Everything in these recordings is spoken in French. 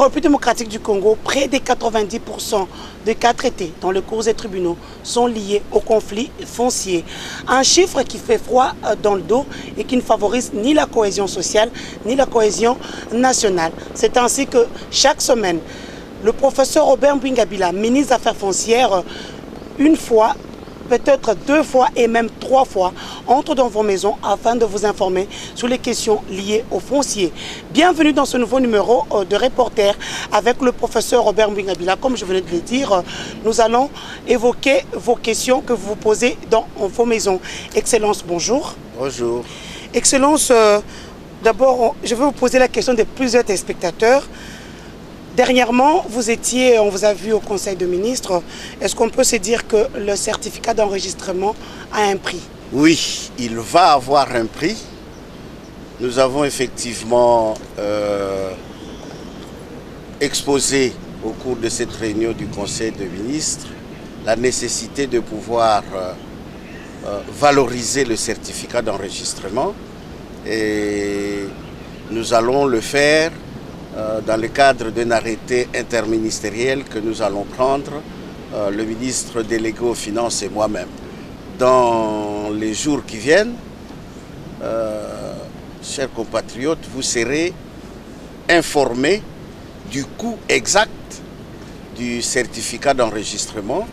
République démocratique du Congo, près de 90% des cas traités dans les cours et tribunaux sont liés au conflit foncier. Un chiffre qui fait froid dans le dos et qui ne favorise ni la cohésion sociale ni la cohésion nationale. C'est ainsi que chaque semaine, le professeur Robert Mbingabila, ministre des Affaires foncières, une fois, peut-être 2 fois et même 3 fois, entre dans vos maisons afin de vous informer sur les questions liées au foncier. Bienvenue dans ce nouveau numéro de Reporter avec le professeur Robert Mbingabila. Comme je venais de le dire, nous allons évoquer vos questions que vous vous posez dans vos maisons. Excellence, bonjour. Bonjour. Excellence, d'abord, je vais vous poser la question de plusieurs téléspectateurs. Dernièrement, on vous a vu au Conseil de ministres. Est-ce qu'on peut se dire que le certificat d'enregistrement a un prix? Oui, il va avoir un prix. Nous avons effectivement exposé au cours de cette réunion du Conseil de ministres la nécessité de pouvoir valoriser le certificat d'enregistrement. Et nous allons le faire dans le cadre d'un arrêté interministériel que nous allons prendre, le ministre délégué aux Finances et moi-même. Dans les jours qui viennent, chers compatriotes, vous serez informés du coût exact du certificat d'enregistrement.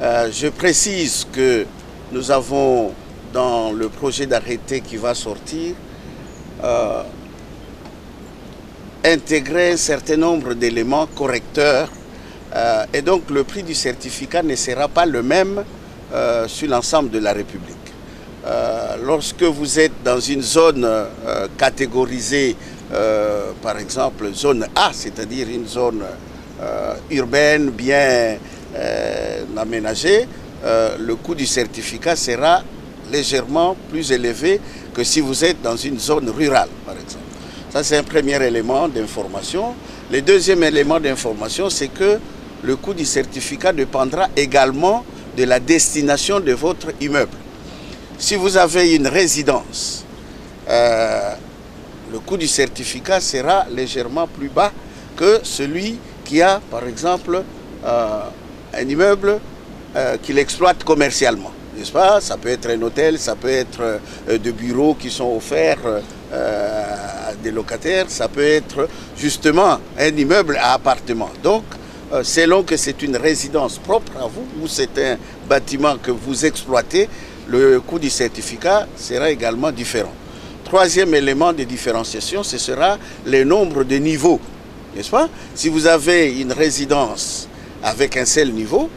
Je précise que nous avons, dans le projet d'arrêté qui va sortir, intégrer un certain nombre d'éléments correcteurs et donc le prix du certificat ne sera pas le même sur l'ensemble de la République. Lorsque vous êtes dans une zone catégorisée, par exemple zone A, c'est-à-dire une zone urbaine bien aménagée, le coût du certificat sera légèrement plus élevé que si vous êtes dans une zone rurale, par exemple. Ça, c'est un premier élément d'information. Le deuxième élément d'information, c'est que le coût du certificat dépendra également de la destination de votre immeuble. Si vous avez une résidence, le coût du certificat sera légèrement plus bas que celui qui a, par exemple, un immeuble qu'il exploite commercialement. N'est-ce pas? Ça peut être un hôtel, ça peut être des bureaux qui sont offerts à des locataires, ça peut être justement un immeuble à appartement. Donc, selon que c'est une résidence propre à vous ou c'est un bâtiment que vous exploitez, le coût du certificat sera également différent. Troisième élément de différenciation, ce sera le nombre de niveaux. N'est-ce pas? Si vous avez une résidence avec un seul niveau,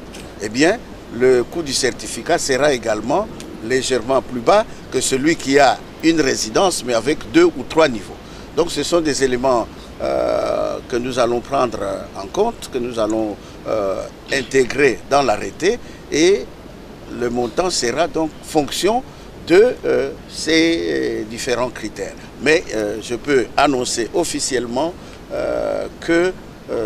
eh bien, le coût du certificat sera également légèrement plus bas que celui qui a une résidence mais avec 2 ou 3 niveaux. Donc ce sont des éléments que nous allons prendre en compte, que nous allons intégrer dans l'arrêté et le montant sera donc fonction de ces différents critères. Mais je peux annoncer officiellement que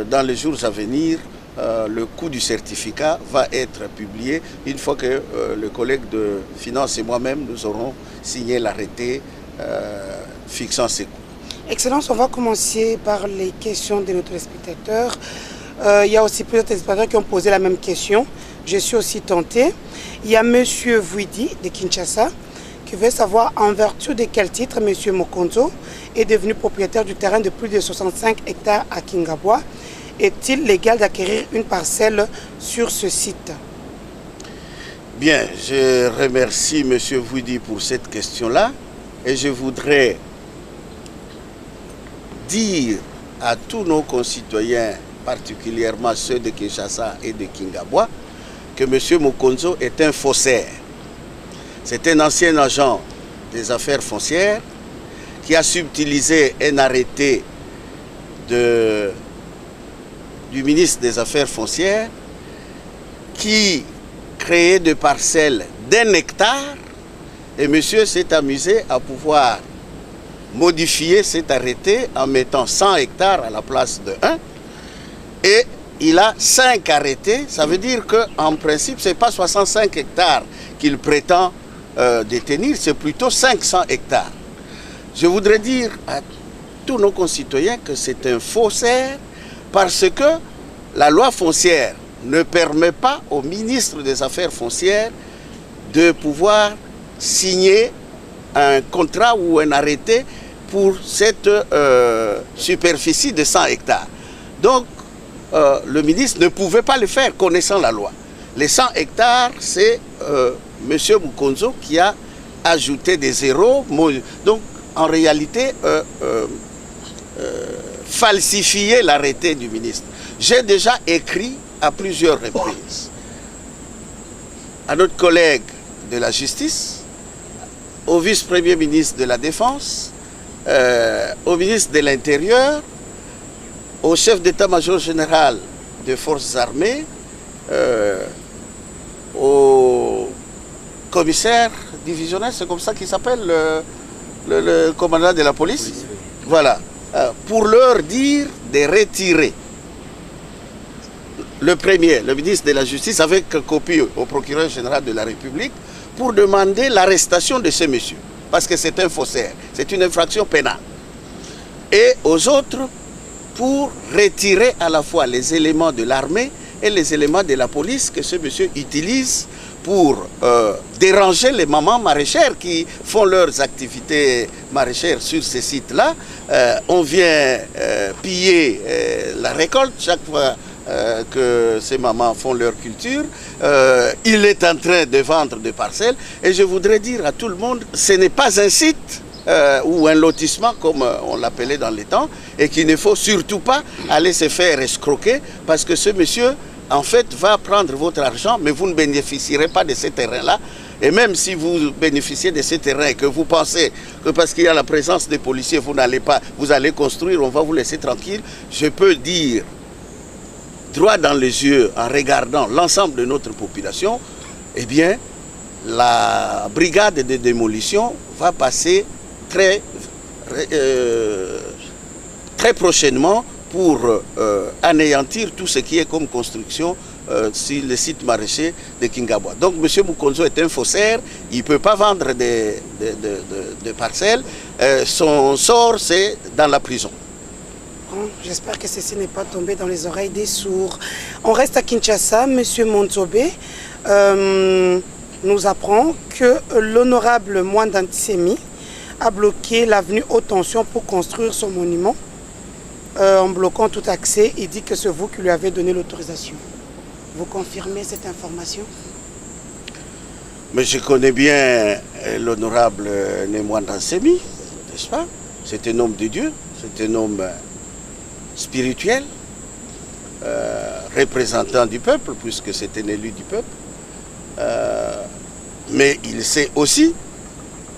dans les jours à venir, le coût du certificat va être publié une fois que le collègue de Finances et moi-même nous aurons signé l'arrêté fixant ces coûts. Excellence, on va commencer par les questions de nos téléspectateurs. Il y a aussi plusieurs téléspectateurs qui ont posé la même question. Je suis aussi tentée. Il y a M. Vuidi de Kinshasa qui veut savoir en vertu de quel titre M. Mokonzo est devenu propriétaire du terrain de plus de 65 hectares à Kingabwa. Est-il légal d'acquérir une parcelle sur ce site? Bien, je remercie M. Vuidi pour cette question-là et je voudrais dire à tous nos concitoyens, particulièrement ceux de Kinshasa et de Kingabwa, que M. Mokonzo est un faussaire. C'est un ancien agent des affaires foncières qui a subtilisé un arrêté du ministre des Affaires foncières qui créait des parcelles d'1 hectare et monsieur s'est amusé à pouvoir modifier cet arrêté en mettant 100 hectares à la place de 1 et il a 5 arrêtés. Ça veut dire qu'en principe ce n'est pas 65 hectares qu'il prétend détenir, c'est plutôt 500 hectares. Je voudrais dire à tous nos concitoyens que c'est un faussaire Parce que la loi foncière ne permet pas au ministre des Affaires foncières de pouvoir signer un contrat ou un arrêté pour cette superficie de 100 hectares. Donc, le ministre ne pouvait pas le faire connaissant la loi. Les 100 hectares, c'est M. Mukonzo qui a ajouté des zéros. Donc, en réalité, falsifier l'arrêté du ministre. J'ai déjà écrit à plusieurs reprises à notre collègue de la justice, au vice-premier ministre de la Défense, au ministre de l'Intérieur, au chef d'état-major général des forces armées, au commissaire divisionnaire, c'est comme ça qu'il s'appelle, le commandant de la police. Voilà. Pour leur dire de retirer. Le premier, le ministre de la Justice, avec copie au procureur général de la République, pour demander l'arrestation de ce monsieur. Parce que c'est un faussaire. C'est une infraction pénale. Et aux autres, pour retirer à la fois les éléments de l'armée et les éléments de la police que ce monsieur utilise pour déranger les mamans maraîchères qui font leurs activités maraîchères sur ces sites-là. On vient piller la récolte chaque fois que ces mamans font leur culture. Il est en train de vendre des parcelles. Et je voudrais dire à tout le monde, ce n'est pas un site ou un lotissement comme on l'appelait dans les temps, et qu'il ne faut surtout pas aller se faire escroquer, parce que ce monsieur, en fait, va prendre votre argent, mais vous ne bénéficierez pas de ce terrain-là. Et même si vous bénéficiez de ce terrain et que vous pensez que parce qu'il y a la présence des policiers, vous allez construire, on va vous laisser tranquille, je peux dire droit dans les yeux, en regardant l'ensemble de notre population, eh bien, la brigade de démolition va passer très prochainement pour anéantir tout ce qui est comme construction sur le site maraîcher de Kingabwa. Donc M. Mukonzo est un faussaire, il ne peut pas vendre des parcelles, son sort c'est dans la prison. J'espère que ceci n'est pas tombé dans les oreilles des sourds. On reste à Kinshasa. M. Montsobé nous apprend que l'honorable Mwanda Ntsemi a bloqué l'avenue Haute Tension pour construire son monument. En bloquant tout accès, il dit que c'est vous qui lui avez donné l'autorisation. Vous confirmez cette information? Mais je connais bien l'honorable Mwanda Ntsemi, n'est-ce pas? C'est un homme de Dieu, c'est un homme spirituel, représentant du peuple, puisque c'est un élu du peuple. Mais il sait aussi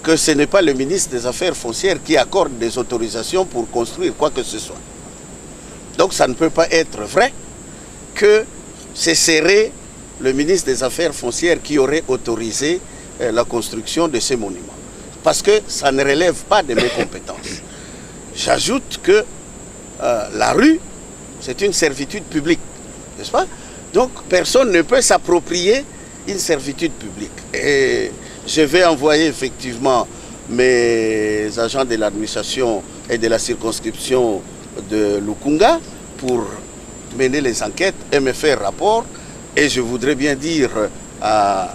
que ce n'est pas le ministre des Affaires foncières qui accorde des autorisations pour construire quoi que ce soit. Donc ça ne peut pas être vrai que ce serait le ministre des Affaires foncières qui aurait autorisé la construction de ces monuments. Parce que ça ne relève pas de mes compétences. J'ajoute que la rue, c'est une servitude publique, n'est-ce pas? Donc personne ne peut s'approprier une servitude publique. Et je vais envoyer effectivement mes agents de l'administration et de la circonscription de Lukunga pour mener les enquêtes et me faire rapport. Et je voudrais bien dire à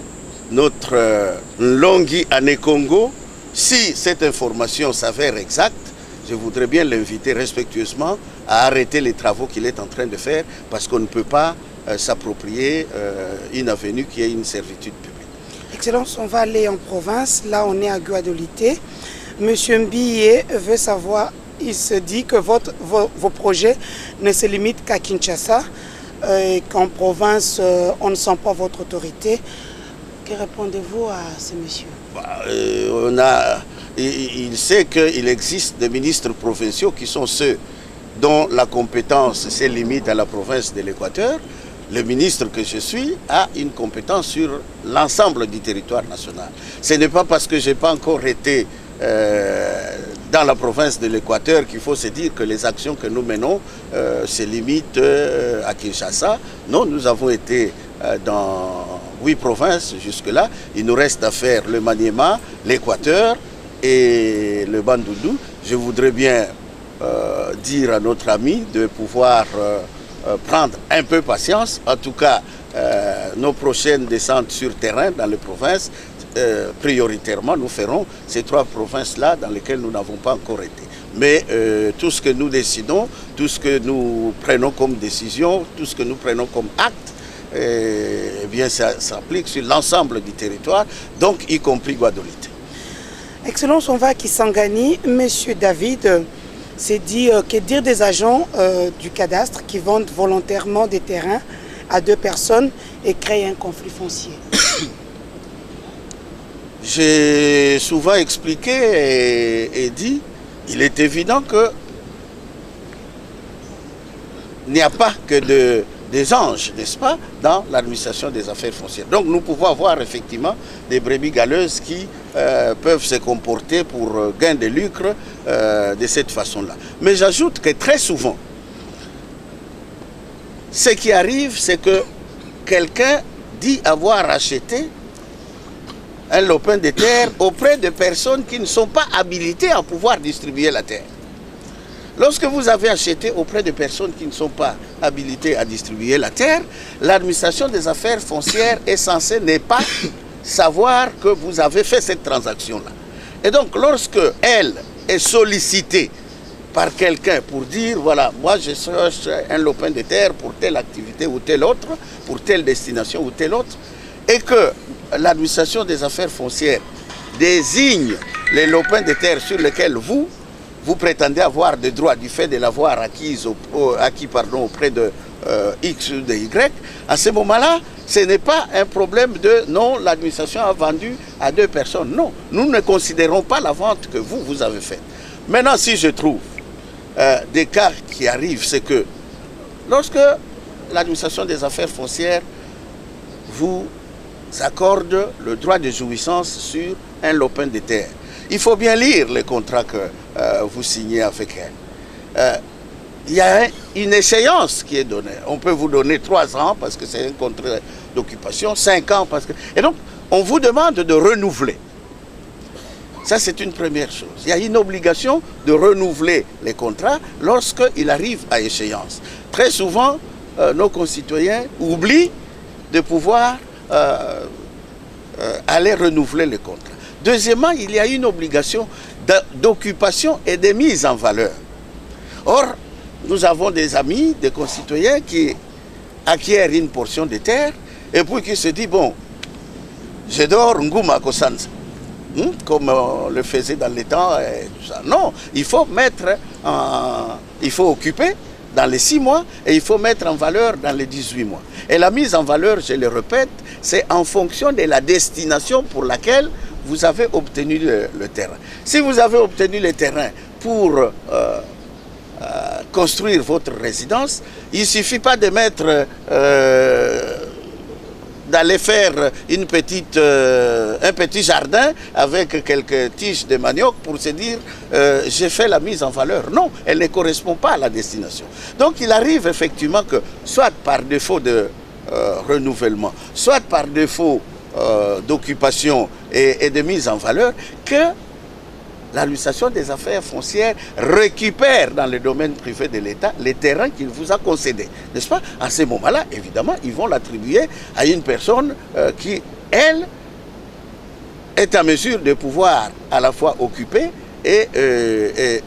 notre Longhi Ané Congo, si cette information s'avère exacte, je voudrais bien l'inviter respectueusement à arrêter les travaux qu'il est en train de faire, parce qu'on ne peut pas s'approprier une avenue qui est une servitude publique. Excellence, on va aller en province. Là, on est à Guadolité. Monsieur Mbiye veut savoir, il se dit que vos projets ne se limitent qu'à Kinshasa et qu'en province, on ne sent pas votre autorité. Que répondez-vous à ce monsieur? Il sait qu'il existe des ministres provinciaux qui sont ceux dont la compétence se limite à la province de l'Équateur. Le ministre que je suis a une compétence sur l'ensemble du territoire national. Ce n'est pas parce que je n'ai pas encore été dans la province de l'Équateur qu'il faut se dire que les actions que nous menons se limitent à Kinshasa. Non, nous avons été dans 8 provinces jusque-là. Il nous reste à faire le Maniema, l'Équateur et le Bandundu. Je voudrais bien dire à notre ami de pouvoir prendre un peu patience. En tout cas, nos prochaines descentes sur terrain dans les provinces, prioritairement, nous ferons ces 3 provinces-là dans lesquelles nous n'avons pas encore été. Mais tout ce que nous décidons, tout ce que nous prenons comme décision, tout ce que nous prenons comme acte, eh bien, ça s'applique sur l'ensemble du territoire, donc y compris Guadeloupe. Excellence, on va à Kisangani. Monsieur David s'est dit, que dire des agents du cadastre qui vendent volontairement des terrains à 2 personnes et créent un conflit foncier? J'ai souvent expliqué et dit, il est évident que il n'y a pas que des anges, n'est-ce pas, dans l'administration des affaires foncières. Donc nous pouvons avoir effectivement des brebis galeuses qui peuvent se comporter pour gain de lucre de cette façon-là. Mais j'ajoute que très souvent, ce qui arrive, c'est que quelqu'un dit avoir acheté un lopin de terre auprès de personnes qui ne sont pas habilitées à pouvoir distribuer la terre. Lorsque vous avez acheté auprès de personnes qui ne sont pas habilitées à distribuer la terre, l'administration des affaires foncières est censée ne pas savoir que vous avez fait cette transaction-là. Et donc, lorsque elle est sollicitée par quelqu'un pour dire, voilà, moi je cherche un lopin de terre pour telle activité ou telle autre, pour telle destination ou telle autre, et que l'administration des affaires foncières désigne les lopins de terre sur lesquels vous prétendez avoir des droits du fait de l'avoir acquis auprès de X ou de Y, à ce moment-là, ce n'est pas un problème de non, l'administration a vendu à 2 personnes. Non, nous ne considérons pas la vente que vous avez faite. Maintenant, si je trouve des cas qui arrivent, c'est que lorsque l'administration des affaires foncières vous accorde le droit de jouissance sur un lopin de terre, il faut bien lire le contrat que vous signez avec elle. Il y a une échéance qui est donnée. On peut vous donner 3 ans parce que c'est un contrat d'occupation, 5 ans parce que... Et donc, on vous demande de renouveler. Ça, c'est une première chose. Il y a une obligation de renouveler les contrats lorsqu'ils arrivent à échéance. Très souvent, nos concitoyens oublient de pouvoir aller renouveler les contrats. Deuxièmement, il y a une obligation d'occupation et de mise en valeur. Or, nous avons des amis, des concitoyens qui acquièrent une portion de terre et puis qui se disent, bon, je dors Ngouma Kosanza, comme on le faisait dans les temps et tout ça. Non, il faut occuper dans les 6 mois et il faut mettre en valeur dans les 18 mois. Et la mise en valeur, je le répète, c'est en fonction de la destination pour laquelle vous avez obtenu le terrain. Si vous avez obtenu le terrain pour construire votre résidence, il ne suffit pas de mettre, d'aller faire un petit jardin avec quelques tiges de manioc pour se dire j'ai fait la mise en valeur. Non, elle ne correspond pas à la destination. Donc il arrive effectivement que soit par défaut de renouvellement, soit par défaut d'occupation et de mise en valeur, que l'administration des affaires foncières récupère dans le domaine privé de l'État les terrains qu'il vous a concédés. N'est-ce pas? À ce moment-là, évidemment, ils vont l'attribuer à une personne qui, elle, est en mesure de pouvoir à la fois occuper et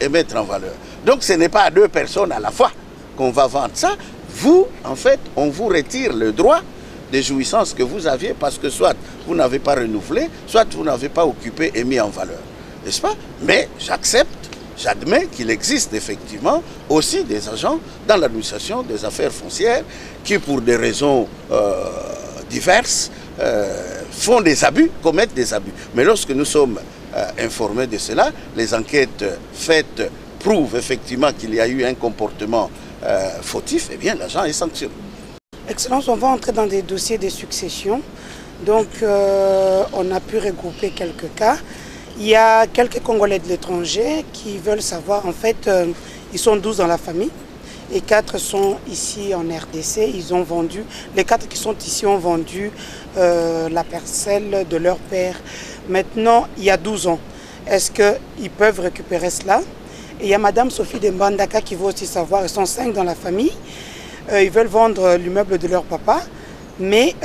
mettre en valeur. Donc ce n'est pas à 2 personnes à la fois qu'on va vendre ça. Vous, en fait, on vous retire le droit de jouissance que vous aviez parce que soit vous n'avez pas renouvelé, soit vous n'avez pas occupé et mis en valeur. N'est-ce pas? Mais j'admets qu'il existe effectivement aussi des agents dans l'administration des affaires foncières qui, pour des raisons diverses, font des abus, commettent des abus. Mais lorsque nous sommes informés de cela, les enquêtes faites prouvent effectivement qu'il y a eu un comportement fautif, eh bien l'agent est sanctionné. Excellence, on va entrer dans des dossiers de succession. Donc, on a pu regrouper quelques cas. Il y a quelques Congolais de l'étranger qui veulent savoir, en fait, ils sont 12 dans la famille et 4 sont ici en RDC. Ils ont vendu, les 4 qui sont ici ont vendu la parcelle de leur père. Maintenant, il y a 12 ans. Est-ce qu'ils peuvent récupérer cela? Et il y a Madame Sophie de Mbandaka qui veut aussi savoir, ils sont 5 dans la famille, ils veulent vendre l'immeuble de leur papa, mais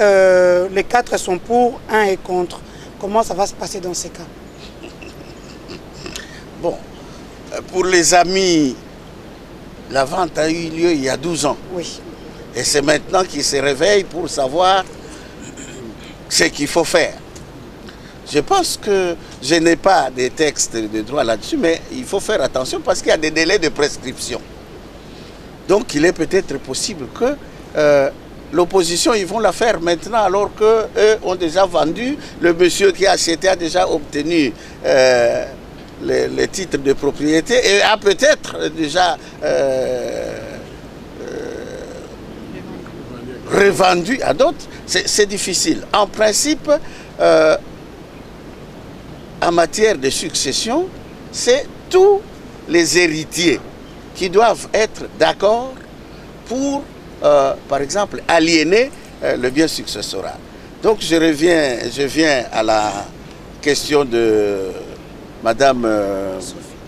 les 4 sont pour, 1 est contre. Comment ça va se passer dans ces cas? Bon, pour les amis, la vente a eu lieu il y a 12 ans. Oui. Et c'est maintenant qu'ils se réveillent pour savoir ce qu'il faut faire. Je pense que je n'ai pas des textes de droit là-dessus, mais il faut faire attention parce qu'il y a des délais de prescription. Donc il est peut-être possible que l'opposition, ils vont la faire maintenant alors qu'eux ont déjà vendu. Le monsieur qui a acheté a déjà obtenu les titres de propriété et a peut-être déjà revendu à d'autres. C'est difficile. En principe, en matière de succession, c'est tous les héritiers qui doivent être d'accord pour, par exemple, aliéner le bien successoral. Donc je viens à la question de Madame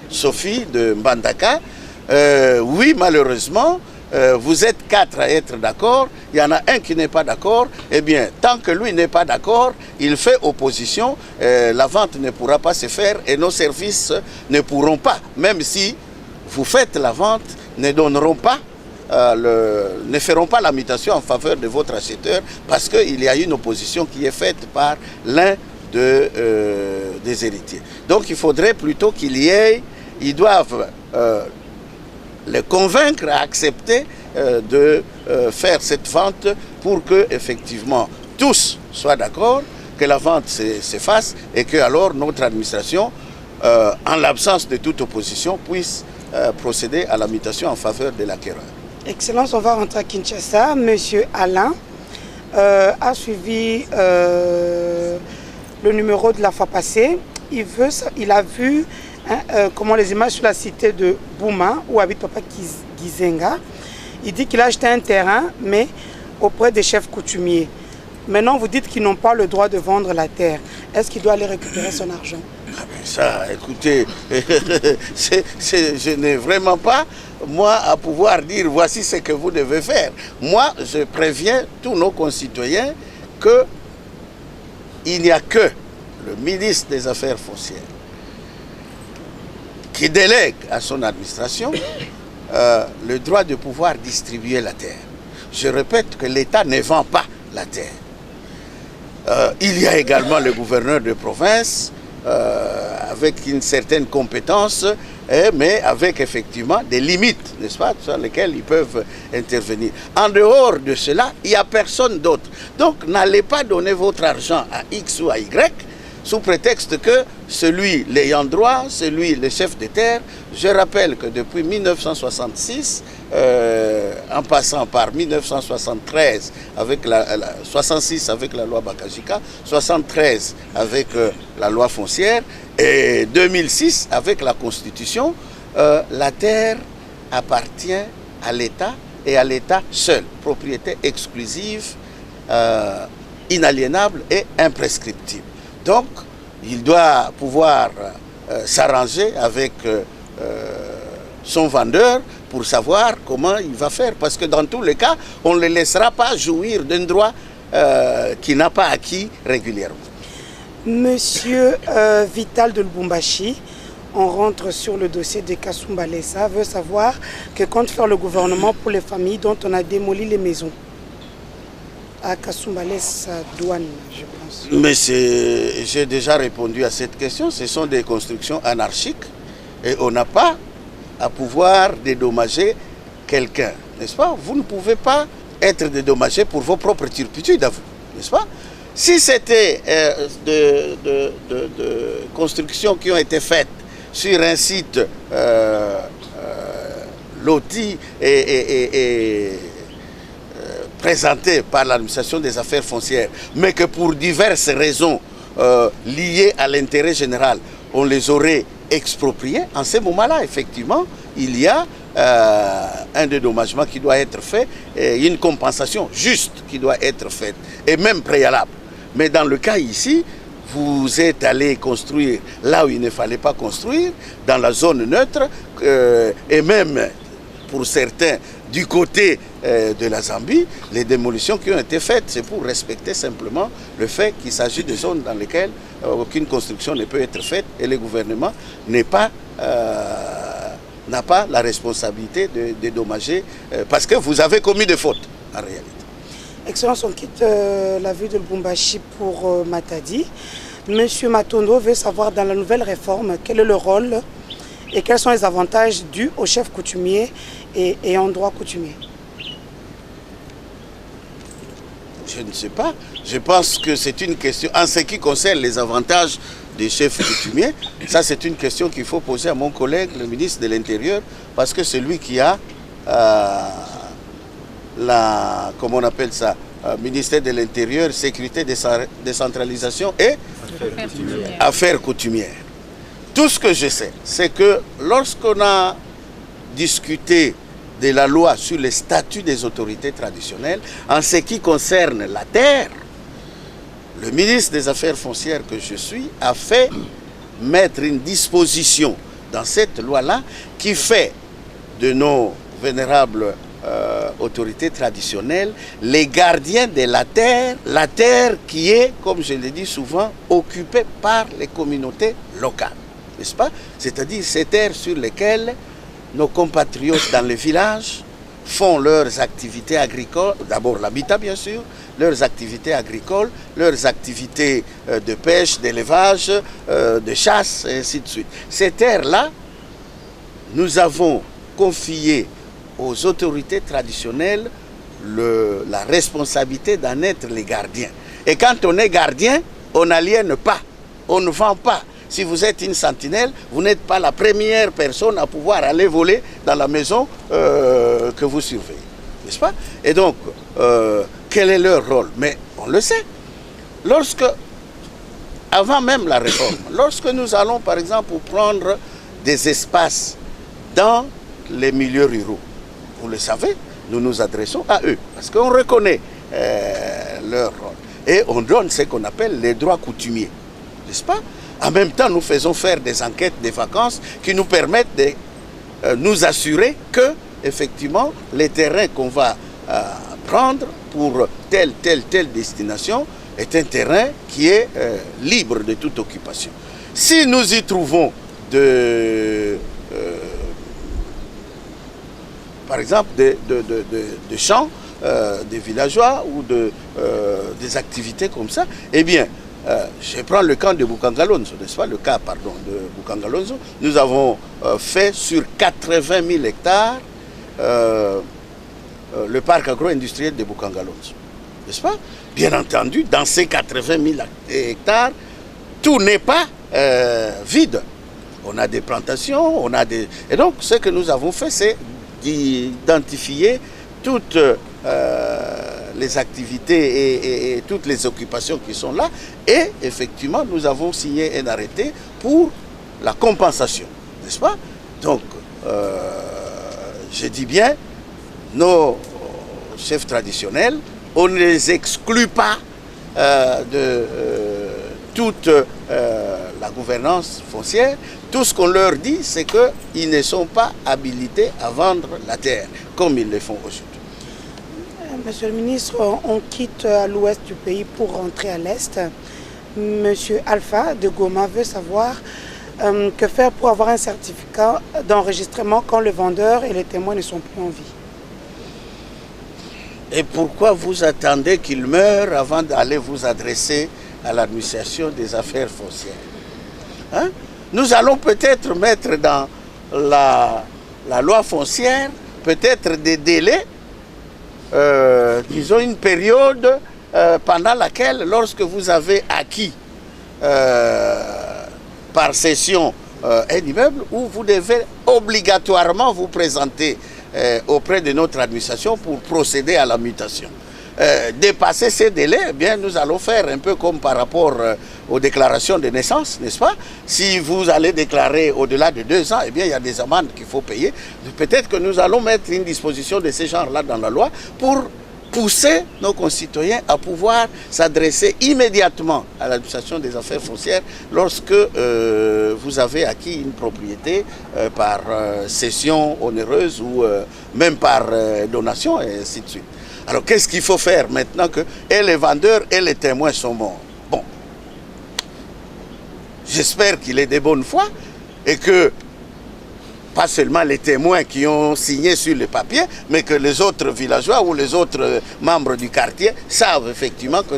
Sophie de Mbandaka. Oui, malheureusement, vous êtes 4 à être d'accord, il y en a un qui n'est pas d'accord, eh bien, tant que lui n'est pas d'accord, il fait opposition, la vente ne pourra pas se faire et nos services ne pourront pas, même si vous faites la vente, ne donneront pas, ne feront pas la mutation en faveur de votre acheteur parce qu'il y a une opposition qui est faite par l'un des héritiers. Donc il faudrait plutôt ils doivent les convaincre à accepter de faire cette vente pour que effectivement tous soient d'accord, que la vente se fasse et que alors notre administration, en l'absence de toute opposition, puisse procéder à la mutation en faveur de l'acquéreur. Excellence, on va rentrer à Kinshasa. Monsieur Alain a suivi le numéro de la fois passée. Il a vu comment les images sur la cité de Bouma, où habite Papa Gizenga. Il dit qu'il a acheté un terrain, mais auprès des chefs coutumiers. Maintenant, vous dites qu'ils n'ont pas le droit de vendre la terre. Est-ce qu'il doit aller récupérer son argent? Ça, écoutez, je n'ai vraiment pas, moi, à pouvoir dire voici ce que vous devez faire. Moi, je préviens tous nos concitoyens qu'il n'y a que le ministre des Affaires foncières qui délègue à son administration le droit de pouvoir distribuer la terre. Je répète que l'État ne vend pas la terre. Il y a également le gouverneur de province avec une certaine compétence, mais avec effectivement des limites, n'est-ce pas, sur lesquelles ils peuvent intervenir. En dehors de cela, il n'y a personne d'autre. Donc n'allez pas donner votre argent à X ou à Y, sous prétexte que celui l'ayant droit, celui le chef de terre. Je rappelle que depuis 1966, en passant par 1973 avec 66 avec la loi Bakajika, 73 avec la loi foncière et 2006 avec la Constitution, la terre appartient à l'État et à l'État seul, propriété exclusive, inaliénable et imprescriptible. Donc, il doit pouvoir s'arranger avec son vendeur pour savoir comment il va faire. Parce que dans tous les cas, on ne le laissera pas jouir d'un droit qu'il n'a pas acquis régulièrement. Monsieur Vital de Lubumbashi, on rentre sur le dossier de Kasumba Lessa, veut savoir que compte faire le gouvernement pour les familles dont on a démoli les maisons. À Kasumba Lessa douane, je pense. Mais j'ai déjà répondu à cette question. Ce sont des constructions anarchiques et on n'a pas à pouvoir dédommager quelqu'un, n'est-ce pas? Vous ne pouvez pas être dédommagé pour vos propres turpitudes à vous, n'est-ce pas? Si c'était de constructions qui ont été faites sur un site loti et présenté par l'administration des affaires foncières, mais que pour diverses raisons liées à l'intérêt général, on les aurait expropriés, en ce moment-là, effectivement, il y a un dédommagement qui doit être fait, et une compensation juste qui doit être faite, et même préalable. Mais dans le cas ici, vous êtes allé construire là où il ne fallait pas construire, dans la zone neutre, et même pour certains du côté de la Zambie, les démolitions qui ont été faites, c'est pour respecter simplement le fait qu'il s'agit de zones dans lesquelles aucune construction ne peut être faite et le gouvernement n'a pas la responsabilité de dédommager parce que vous avez commis des fautes en réalité. Excellence, on quitte la ville de Lubumbashi pour Matadi. Monsieur Matondo veut savoir dans la nouvelle réforme quel est le rôle et quels sont les avantages dus aux chefs coutumiers et en droit coutumier. Je ne sais pas. Je pense que c'est une question, en ce qui concerne les avantages des chefs coutumiers, ça c'est une question qu'il faut poser à mon collègue, le ministre de l'Intérieur, parce que c'est lui qui a comment on appelle ça, ministère de l'Intérieur, sécurité, décentralisation et affaires coutumières. Tout ce que je sais, c'est que lorsqu'on a discuté de la loi sur le statut des autorités traditionnelles, en ce qui concerne la terre, le ministre des Affaires foncières que je suis a fait mettre une disposition dans cette loi-là qui fait de nos vénérables autorités traditionnelles les gardiens de la terre qui est, comme je le dis souvent, occupée par les communautés locales, n'est-ce pas? C'est-à-dire ces terres sur lesquelles nos compatriotes dans les villages font leurs activités agricoles, d'abord l'habitat bien sûr, leurs activités agricoles, leurs activités de pêche, d'élevage, de chasse, et ainsi de suite. Ces terres-là, nous avons confié aux autorités traditionnelles la responsabilité d'en être les gardiens. Et quand on est gardien, on n'aliène pas, on ne vend pas. Si vous êtes une sentinelle, vous n'êtes pas la première personne à pouvoir aller voler dans la maison que vous surveillez. N'est-ce pas? Et donc, quel est leur rôle? Mais on le sait. Avant même la réforme, lorsque nous allons par exemple prendre des espaces dans les milieux ruraux, vous le savez, nous nous adressons à eux parce qu'on reconnaît leur rôle. Et on donne ce qu'on appelle les droits coutumiers. N'est-ce pas? En même temps, nous faisons faire des enquêtes de vacances qui nous permettent de nous assurer que, effectivement, les terrains qu'on va prendre pour telle destination est un terrain qui est libre de toute occupation. Si nous y trouvons par exemple des champs, des villageois ou des activités comme ça, eh bien, je prends le camp de Bukangalonzo, n'est-ce pas? Le cas, pardon, de Bukangalonzo. Nous avons fait sur 80 000 hectares le parc agro-industriel de Bukangalonzo, n'est-ce pas? Bien entendu, dans ces 80 000 hectares, tout n'est pas vide. On a des plantations, on a des... Et donc, ce que nous avons fait, c'est d'identifier toutes les activités et toutes les occupations qui sont là. Et effectivement, nous avons signé un arrêté pour la compensation, n'est-ce pas? Donc, je dis bien, nos chefs traditionnels, on ne les exclut pas de toute la gouvernance foncière. Tout ce qu'on leur dit, c'est qu'ils ne sont pas habilités à vendre la terre, comme ils le font aujourd'hui. Monsieur le ministre, on quitte à l'ouest du pays pour rentrer à l'est. Monsieur Alpha de Goma veut savoir que faire pour avoir un certificat d'enregistrement quand le vendeur et les témoins ne sont plus en vie. Et pourquoi vous attendez qu'il meure avant d'aller vous adresser à l'administration des affaires foncières? Hein? Nous allons peut-être mettre dans la loi foncière peut-être des délais, disons une période pendant laquelle, lorsque vous avez acquis par cession un immeuble, où vous devez obligatoirement vous présenter auprès de notre administration pour procéder à la mutation. Dépasser ces délais, eh bien, nous allons faire un peu comme par rapport aux déclarations de naissance, n'est-ce pas? Si vous allez déclarer au-delà de 2 ans, eh bien, il y a des amendes qu'il faut payer. Peut-être que nous allons mettre une disposition de ce genre-là dans la loi pour pousser nos concitoyens à pouvoir s'adresser immédiatement à l'administration des affaires foncières lorsque vous avez acquis une propriété par cession onéreuse ou même par donation et ainsi de suite. Alors qu'est-ce qu'il faut faire maintenant que et les vendeurs et les témoins sont morts? Bon, j'espère qu'il est de bonne foi et que pas seulement les témoins qui ont signé sur le papier, mais que les autres villageois ou les autres membres du quartier savent effectivement que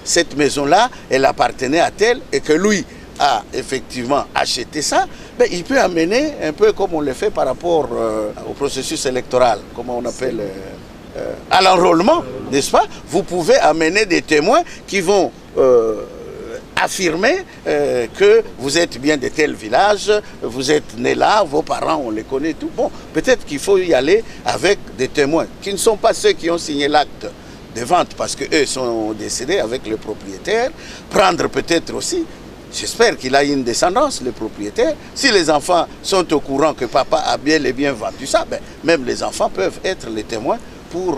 cette maison-là, elle appartenait à tel et que lui a effectivement acheté ça. Mais il peut amener un peu comme on le fait par rapport au processus électoral, comme on appelle à l'enrôlement, n'est-ce pas? Vous pouvez amener des témoins qui vont affirmer que vous êtes bien de tel village, vous êtes né là, vos parents, on les connaît, tout. Bon, peut-être qu'il faut y aller avec des témoins qui ne sont pas ceux qui ont signé l'acte de vente parce qu'eux sont décédés avec le propriétaire. Prendre peut-être aussi, j'espère qu'il a une descendance, le propriétaire. Si les enfants sont au courant que papa a bien et bien vendu ça, ben, même les enfants peuvent être les témoins pour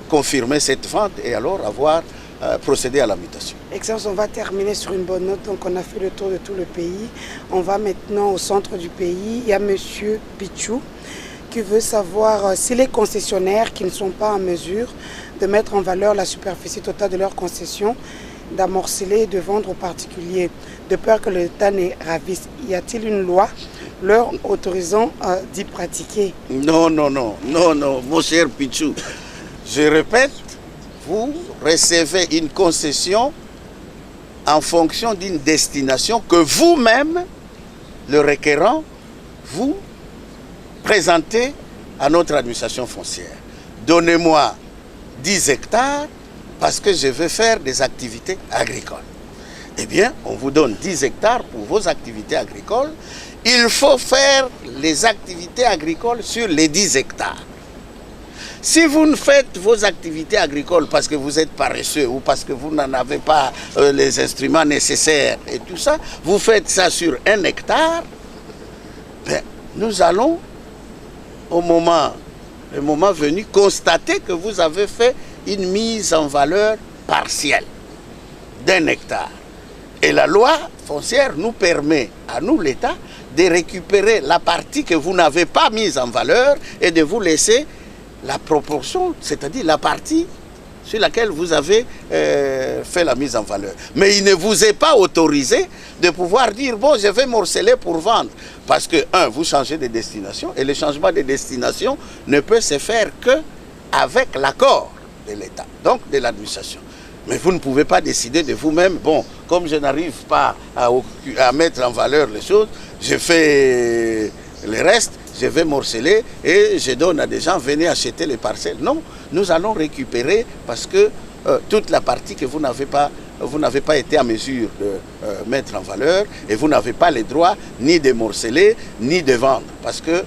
confirmer cette vente et alors avoir procéder à la mutation. Excellence, on va terminer sur une bonne note. Donc on a fait le tour de tout le pays. On va maintenant au centre du pays. Il y a Monsieur Pichou qui veut savoir si les concessionnaires qui ne sont pas en mesure de mettre en valeur la superficie totale de leur concession, d'amorceler et de vendre aux particuliers, de peur que l'État ne ravisse. Y a-t-il une loi leur autorisant d'y pratiquer? Non, non, non, non, non, mon cher Pichou. Je répète, vous recevez une concession en fonction d'une destination que vous-même, le requérant, vous présentez à notre administration foncière. Donnez-moi 10 hectares parce que je veux faire des activités agricoles. Eh bien, on vous donne 10 hectares pour vos activités agricoles. Il faut faire les activités agricoles sur les 10 hectares. Si vous ne faites vos activités agricoles parce que vous êtes paresseux ou parce que vous n'en avez pas les instruments nécessaires et tout ça, vous faites ça sur 1 hectare, ben, nous allons, le moment venu, constater que vous avez fait une mise en valeur partielle d'1 hectare. Et la loi foncière nous permet, à nous l'État, de récupérer la partie que vous n'avez pas mise en valeur et de vous laisser la proportion, c'est-à-dire la partie sur laquelle vous avez fait la mise en valeur. Mais il ne vous est pas autorisé de pouvoir dire, bon, je vais morceler pour vendre. Parce que, vous changez de destination, et le changement de destination ne peut se faire qu'avec l'accord de l'État, donc de l'administration. Mais vous ne pouvez pas décider de vous-même, bon, comme je n'arrive pas à mettre en valeur les choses, je fais le reste, je vais morceler et je donne à des gens, venez acheter les parcelles. Non, nous allons récupérer parce que toute la partie que vous n'avez pas été en mesure de mettre en valeur et vous n'avez pas les droits ni de morceler ni de vendre parce que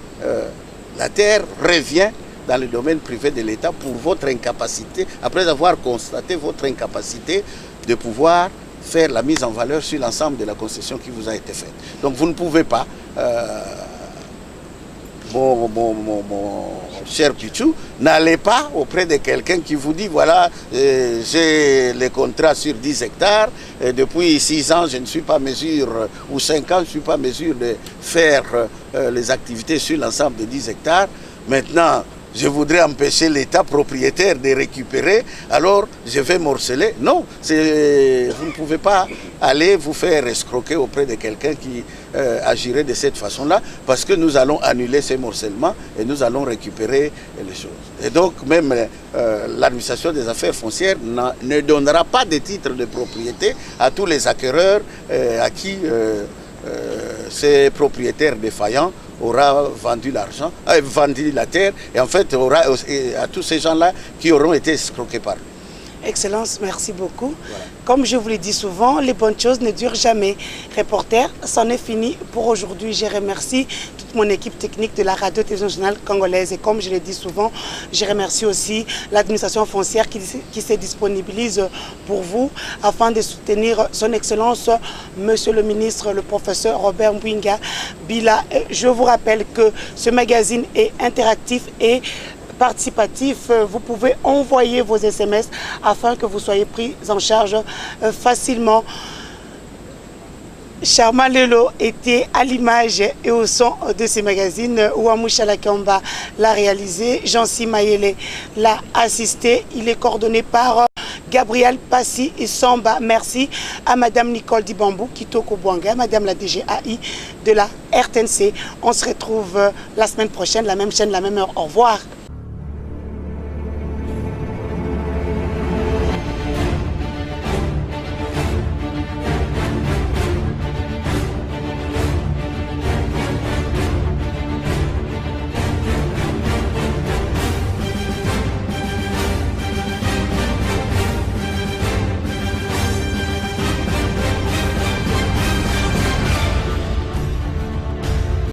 la terre revient dans le domaine privé de l'État pour votre incapacité, après avoir constaté votre incapacité de pouvoir faire la mise en valeur sur l'ensemble de la concession qui vous a été faite. Donc vous ne pouvez pas, mon cher Pichou, n'allez pas auprès de quelqu'un qui vous dit, voilà, j'ai les contrats sur 10 hectares, et depuis 6 ans, je ne suis pas en mesure, ou 5 ans, je ne suis pas en mesure de faire les activités sur l'ensemble de 10 hectares. Maintenant, je voudrais empêcher l'État propriétaire de récupérer, alors je vais morceler. Non, vous ne pouvez pas aller vous faire escroquer auprès de quelqu'un qui agirait de cette façon-là, parce que nous allons annuler ces morcellements et nous allons récupérer les choses. Et donc, même l'administration des affaires foncières ne donnera pas de titre de propriété à tous les acquéreurs à qui ces propriétaires défaillants aura vendu l'argent, vendu la terre, et en fait aura à tous ces gens-là qui auront été escroqués par lui. Excellence, merci beaucoup. Voilà. Comme je vous le dis souvent, les bonnes choses ne durent jamais. Reporter, c'en est fini pour aujourd'hui. Je remercie toute mon équipe technique de la radio-télévision nationale congolaise. Et comme je le dis souvent, je remercie aussi l'administration foncière qui se disponibilise pour vous afin de soutenir son Excellence, Monsieur le ministre, le professeur Robert Mbwinga Bila. Je vous rappelle que ce magazine est interactif et participatif. Vous pouvez envoyer vos SMS afin que vous soyez pris en charge facilement. Charma Lelo était à l'image et au son de ces magazines. Ouamoucha Lakamba l'a réalisé. Jean-Si Mayele l'a assisté. Il est coordonné par Gabriel Passy et Samba. Merci à Madame Nicole Dibambou, Kitoko Bouanga, Madame la DGAI de la RTNC. On se retrouve la semaine prochaine, la même chaîne, la même heure. Au revoir.